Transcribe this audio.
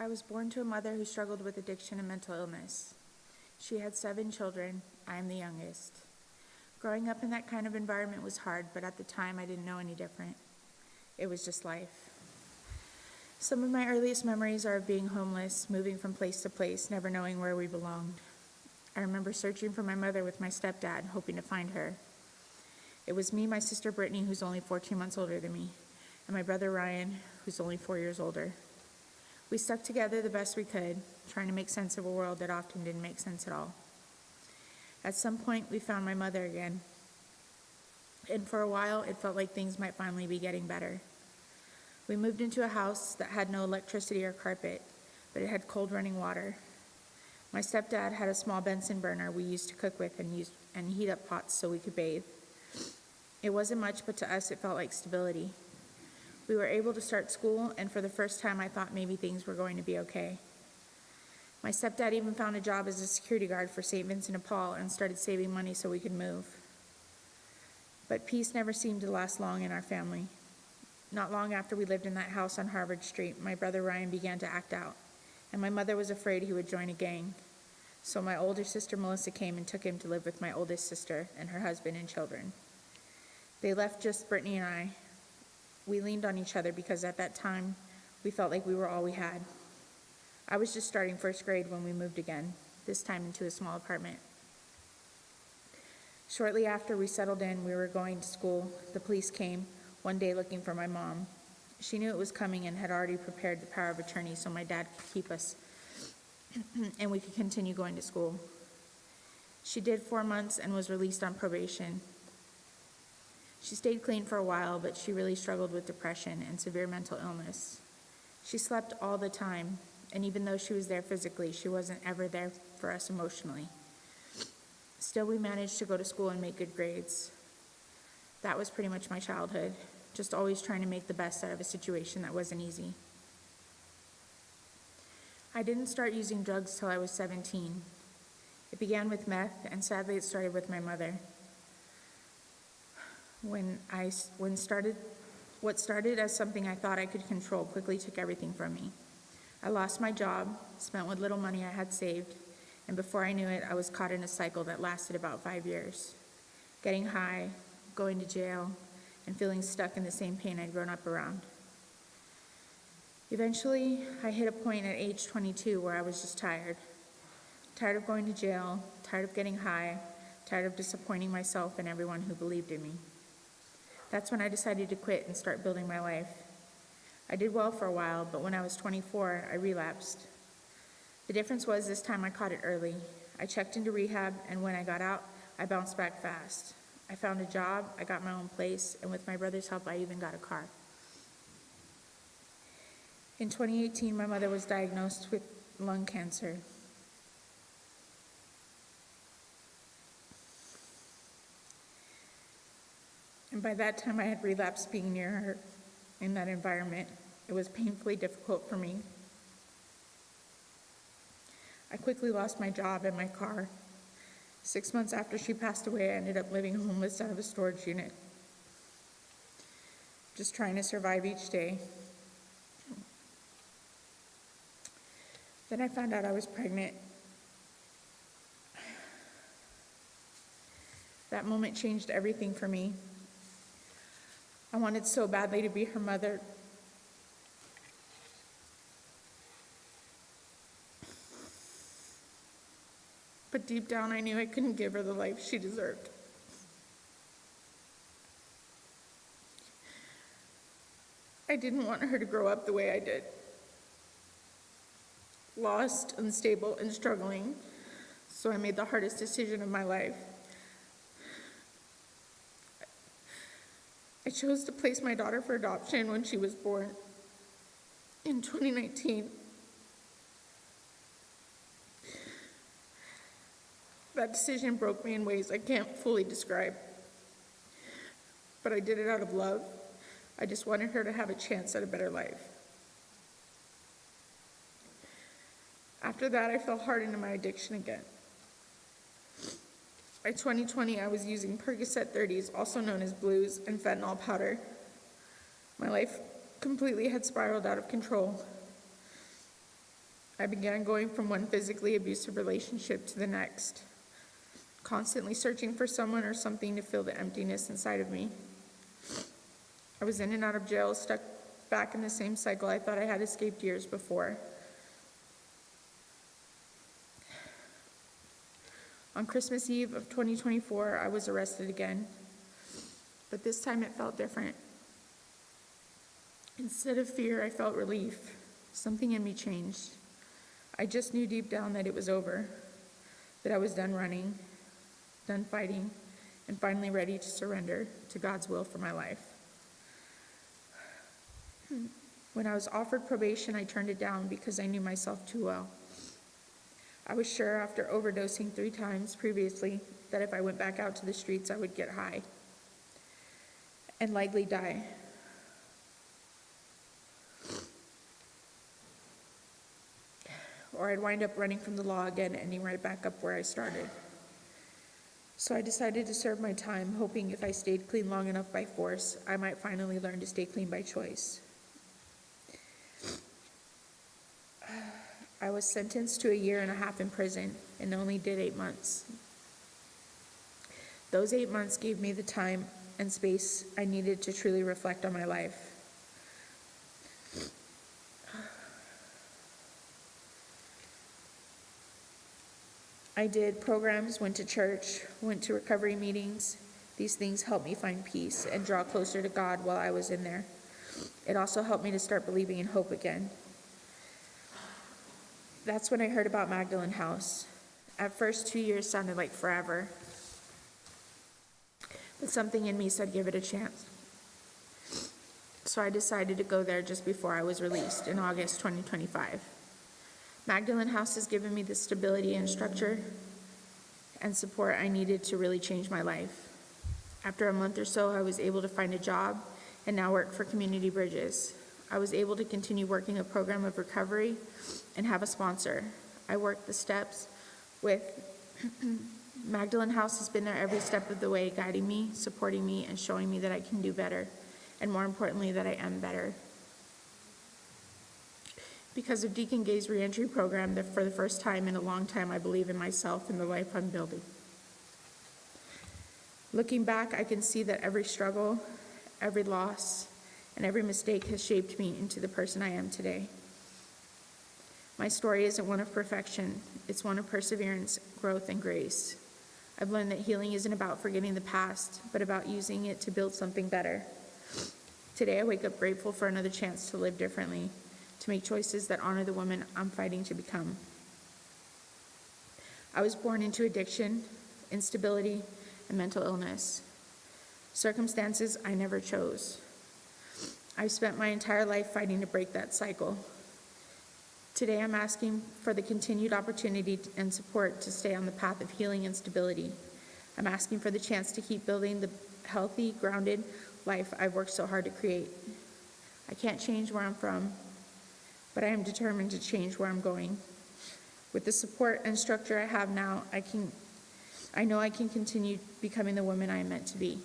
I was born to a mother who struggled with addiction and mental illness. She had 7 children. I am the youngest. Growing up in that kind of environment was hard, but at the time I didn't know any different. It was just life. Some of my earliest memories are of being homeless, moving from place to place, never knowing where we belonged. I remember searching for my mother with my stepdad, hoping to find her. It was me, my sister Brittany, who's only 14 months older than me, and my brother Ryan, who's only 4 years older. We stuck together the best we could, trying to make sense of a world that often didn't make sense at all. At some point, we found my mother again, and for a while, it felt like things might finally be getting better. We moved into a house that had no electricity or carpet, but it had cold running water. My stepdad had a small Bunsen burner we used to cook with and heat up pots so we could bathe. It wasn't much, but to us it felt like stability. We were able to start school, and for the first time I thought maybe things were going to be okay. My stepdad even found a job as a security guard for St. Vincent de Paul and started saving money so we could move. But peace never seemed to last long in our family. Not long after we lived in that house on Harvard Street, my brother Ryan began to act out, and my mother was afraid he would join a gang. So my older sister Melissa came and took him to live with my oldest sister and her husband and children. They left just Brittany and I. We leaned on each other because at that time, we felt like we were all we had. I was just starting first grade when we moved again, this time into a small apartment. Shortly after we settled in, we were going to school. The police came one day looking for my mom. She knew it was coming and had already prepared the power of attorney so my dad could keep us and we could continue going to school. She did 4 months and was released on probation. She stayed clean for a while, but she really struggled with depression and severe mental illness. She slept all the time, and even though she was there physically, she wasn't ever there for us emotionally. Still, we managed to go to school and make good grades. That was pretty much my childhood, just always trying to make the best out of a situation that wasn't easy. I didn't start using drugs till I was 17. It began with meth, and sadly it started with my mother. What started as something I thought I could control quickly took everything from me. I lost my job, spent what little money I had saved, and before I knew it, I was caught in a cycle that lasted about 5 years. Getting high, going to jail, and feeling stuck in the same pain I'd grown up around. Eventually, I hit a point at age 22 where I was just tired. Tired of going to jail, tired of getting high, tired of disappointing myself and everyone who believed in me. That's when I decided to quit and start building my life. I did well for a while, but when I was 24, I relapsed. The difference was this time I caught it early. I checked into rehab, and when I got out, I bounced back fast. I found a job, I got my own place, and with my brother's help, I even got a car. In 2018, my mother was diagnosed with lung cancer. And by that time, I had relapsed being near her in that environment. It was painfully difficult for me. I quickly lost my job and my car. 6 months after she passed away, I ended up living homeless out of a storage unit, just trying to survive each day. Then I found out I was pregnant. That moment changed everything for me. I wanted so badly to be her mother. But deep down, I knew I couldn't give her the life she deserved. I didn't want her to grow up the way I did. Lost, unstable, and struggling. So I made the hardest decision of my life. I chose to place my daughter for adoption when she was born in 2019. That decision broke me in ways I can't fully describe. But I did it out of love. I just wanted her to have a chance at a better life. After that, I fell hard into my addiction again. By 2020, I was using Percocet 30s, also known as blues, and fentanyl powder. My life completely had spiraled out of control. I began going from one physically abusive relationship to the next, constantly searching for someone or something to fill the emptiness inside of me. I was in and out of jail, stuck back in the same cycle I thought I had escaped years before. On Christmas Eve of 2024, I was arrested again, but this time it felt different. Instead of fear, I felt relief. Something in me changed. I just knew deep down that it was over, that I was done running, done fighting, and finally ready to surrender to God's will for my life. When I was offered probation, I turned it down because I knew myself too well. I was sure after overdosing 3 times previously that if I went back out to the streets, I would get high and likely die. Or I'd wind up running from the law again, ending right back up where I started. So I decided to serve my time, hoping if I stayed clean long enough by force, I might finally learn to stay clean by choice. I was sentenced to 1.5 years in prison and only did 8 months. Those 8 months gave me the time and space I needed to truly reflect on my life. I did programs, went to church, went to recovery meetings. These things helped me find peace and draw closer to God while I was in there. It also helped me to start believing in hope again. That's when I heard about Magdalene House. At first, 2 years sounded like forever, but something in me said give it a chance. So I decided to go there just before I was released in August 2025. Magdalene House has given me the stability and structure and support I needed to really change my life. After a month or so, I was able to find a job and now work for Community Bridges. I was able to continue working a program of recovery and have a sponsor. I worked the steps with Magdalene House has been there every step of the way, guiding me, supporting me, and showing me that I can do better, and more importantly, that I am better. Because of Deacon Gay's reentry program, that for the first time in a long time, I believe in myself and the life I'm building. Looking back, I can see that every struggle, every loss, and every mistake has shaped me into the person I am today. My story isn't one of perfection. It's one of perseverance, growth, and grace. I've learned that healing isn't about forgetting the past, but about using it to build something better. Today, I wake up grateful for another chance to live differently, to make choices that honor the woman I'm fighting to become. I was born into addiction, instability, and mental illness, circumstances I never chose. I've spent my entire life fighting to break that cycle. Today, I'm asking for the continued opportunity and support to stay on the path of healing and stability. I'm asking for the chance to keep building the healthy, grounded life I've worked so hard to create. I can't change where I'm from, but I am determined to change where I'm going. With the support and structure I have now, I know I can continue becoming the woman I am meant to be.